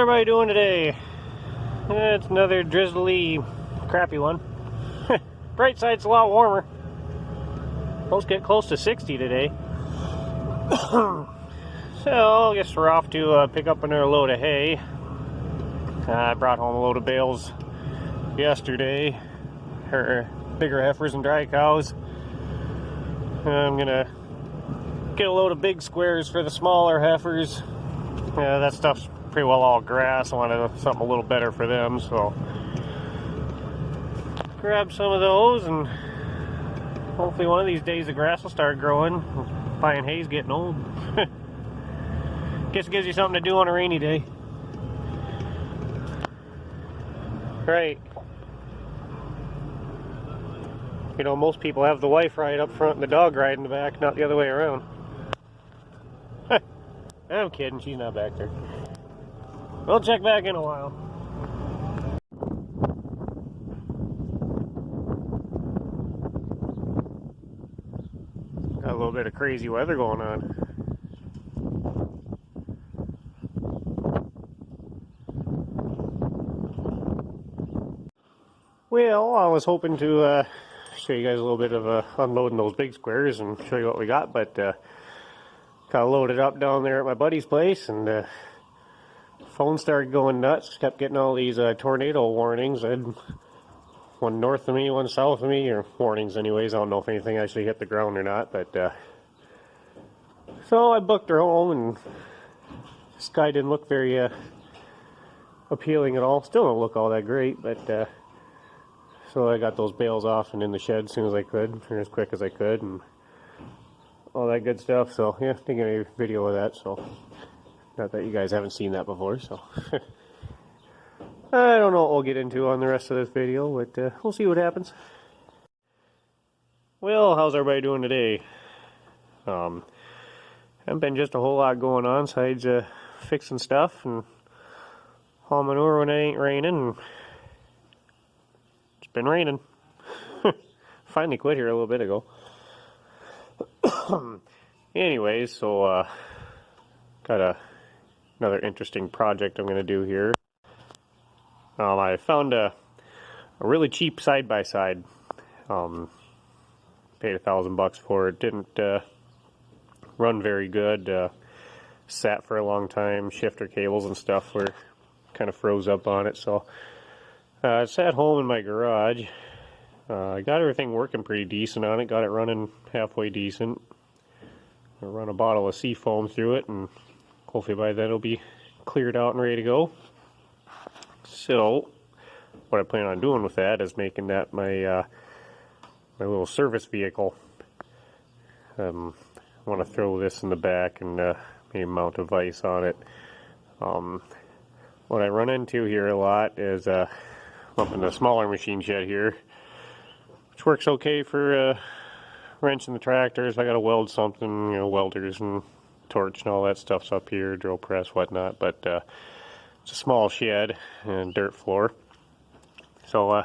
everybody doing today? It's another drizzly, crappy one. Bright side's a lot warmer. Supposed to get close to 60 today. So, I guess we're off to pick up another load of hay. I brought home a load of bales yesterday. Bigger heifers and dry cows. I'm gonna get a load of big squares for the smaller heifers. That stuff's pretty well all grass. I wanted something a little better for them, so grab some of those, and hopefully one of these days the grass will start growing. Buying hay's getting old. Guess it gives you something to do on a rainy day. Right. You know, most people have the wife ride up front and the dog ride in the back, not the other way around. I'm kidding, she's not back there. We'll check back in a while. Got a little bit of crazy weather going on. Well, I was hoping to show you guys a little bit of unloading those big squares and show you what we got, but kind of loaded up down there at my buddy's place, and phone started going nuts. Kept getting all these tornado warnings. I had one north of me, one south of me, or warnings anyways. I don't know if anything actually hit the ground or not, but so I booked her home, and this guy didn't look very appealing at all. Still don't look all that great, but so I got those bales off and in the shed as soon as I could, or as quick as I could, and all that good stuff. So yeah, taking a video of that. So not that you guys haven't seen that before. So I don't know what we'll get into on the rest of this video, but we'll see what happens. Well, how's everybody doing today? Haven't been just a whole lot going on besides fixing stuff and haul manure when it ain't raining. It's been raining. Finally quit here a little bit ago. Anyways, so got another interesting project I'm going to do here. I found a really cheap side-by-side. Paid $1,000 for it. Didn't run very good. Sat for a long time. Shifter cables and stuff were kind of froze up on it. So it's at home in my garage. I got everything working pretty decent on it. Got it running halfway decent. I'll run a bottle of seafoam through it, and hopefully by then it'll be cleared out and ready to go. So what I plan on doing with that is making that my my little service vehicle. I want to throw this in the back and maybe mount a vise on it. What I run into here a lot is up in the smaller machine shed here, which works okay for wrenching the tractors. I gotta weld something, you know, welders and torch and all that stuff's up here, drill press, whatnot, but it's a small shed and dirt floor, so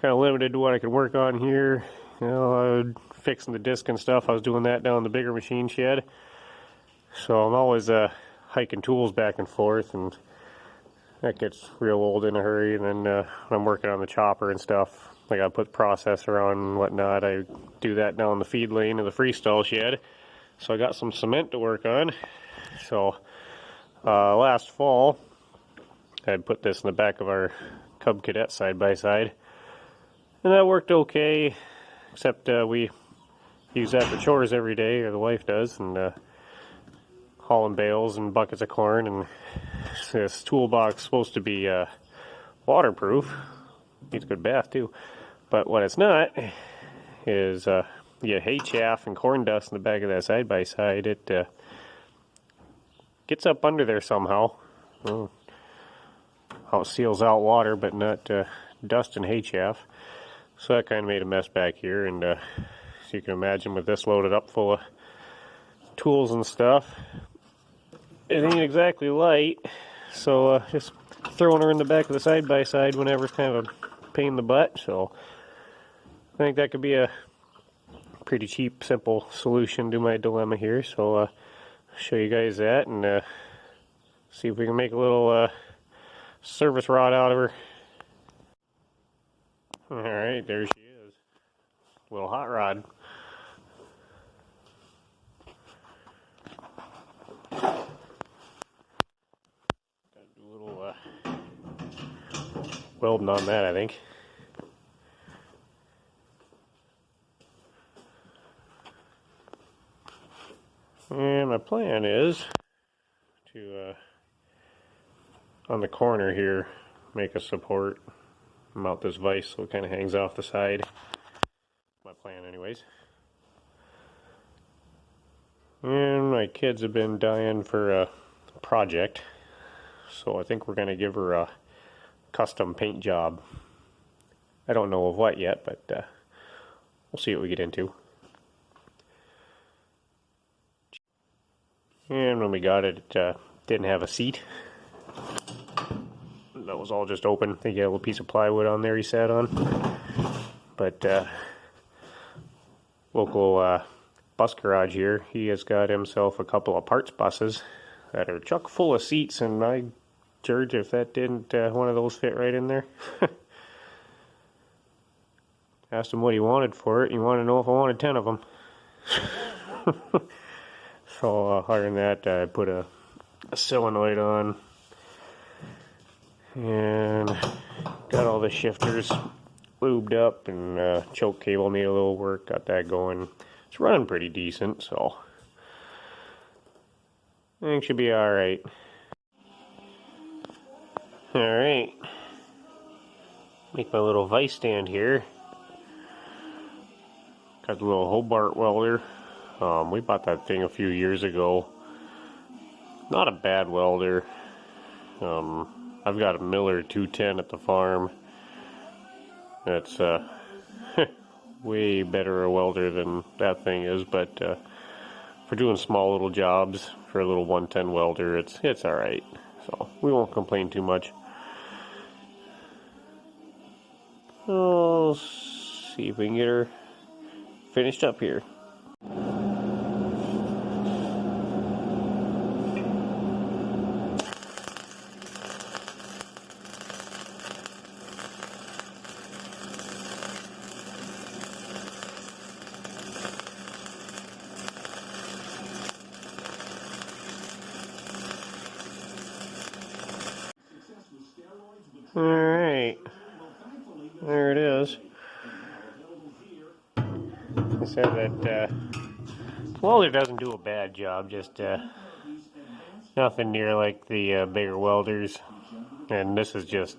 kind of limited to what I could work on here. You know, fixing the disc and stuff, I was doing that down in the bigger machine shed, so I'm always hiking tools back and forth, and that gets real old in a hurry. And then when I'm working on the chopper and stuff, I gotta put processor on and whatnot. I do that down the feed lane of the freestall shed. So I got some cement to work on. So last fall I had put this in the back of our Cub Cadet side-by-side, and that worked okay, except we use that for chores every day, or the wife does, and hauling bales and buckets of corn. And this toolbox is supposed to be waterproof. Needs a good bath too. But what it's not is you get hay chaff and corn dust in the back of that side-by-side. It gets up under there somehow. How it seals out water, but not dust and hay chaff. So that kind of made a mess back here. And as you can imagine, with this loaded up full of tools and stuff, it ain't exactly light. So just throwing her in the back of the side-by-side whenever is kind of a pain in the butt. So I think that could be a pretty cheap, simple solution to my dilemma here. So I'll show you guys that, and See if we can make a little service rod out of her. Alright, there she is. Little hot rod. Gotta do a little welding on that, I think. And my plan is to, on the corner here, make a support, mount this vise so it kind of hangs off the side. My plan anyways. And my kids have been dying for a project, so I think we're going to give her a custom paint job. I don't know of what yet, but we'll see what we get into. And when we got it, it didn't have a seat. That was all just open. I think he had a little piece of plywood on there he sat on. But local bus garage here, he has got himself a couple of parts buses that are chock full of seats, and I judge if that didn't one of those fit right in there. Asked him what he wanted for it. He wanted to know if I wanted 10 of them. So other than that, I put a solenoid on and got all the shifters lubed up, and choke cable needed a little work. Got that going. It's running pretty decent, so I think it should be alright. Alright. Make my little vise stand here. Got the little Hobart welder. We bought that thing a few years ago. Not a bad welder. I've got a Miller 210 at the farm. That's way better a welder than that thing is, but for doing small little jobs for a little 110 welder, it's alright. So we won't complain too much. We'll see if we can get her finished up here. Alright, there it is. I said that welder doesn't do a bad job, just nothing near like the bigger welders. And this is just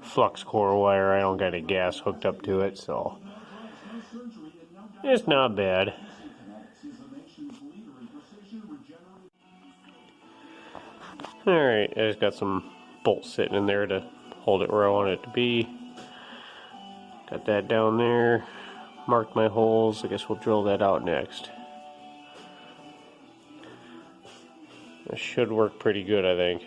flux core wire. I don't got any gas hooked up to it, so it's not bad. Alright, I just got some bolts sitting in there to hold it where I want it to be. Got that down there. Marked my holes. I guess we'll drill that out next. This should work pretty good, I think.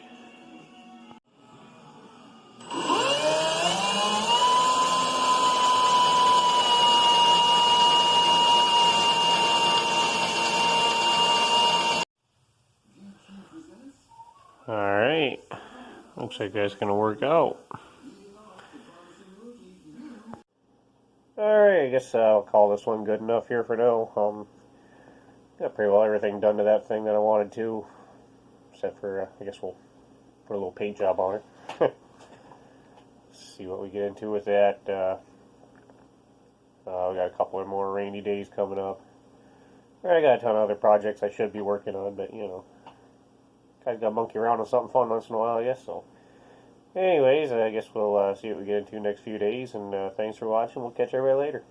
Alright. Looks like that's going to work out. Alright, I guess I'll call this one good enough here for now. Got pretty well everything done to that thing that I wanted to. Except for, I guess we'll put a little paint job on it. See what we get into with that. We got a couple of more rainy days coming up. I got a ton of other projects I should be working on, but you know, guys got to monkey around on something fun once in a while, I guess. So, anyways, I guess we'll see what we get into next few days. And thanks for watching. We'll catch everybody later.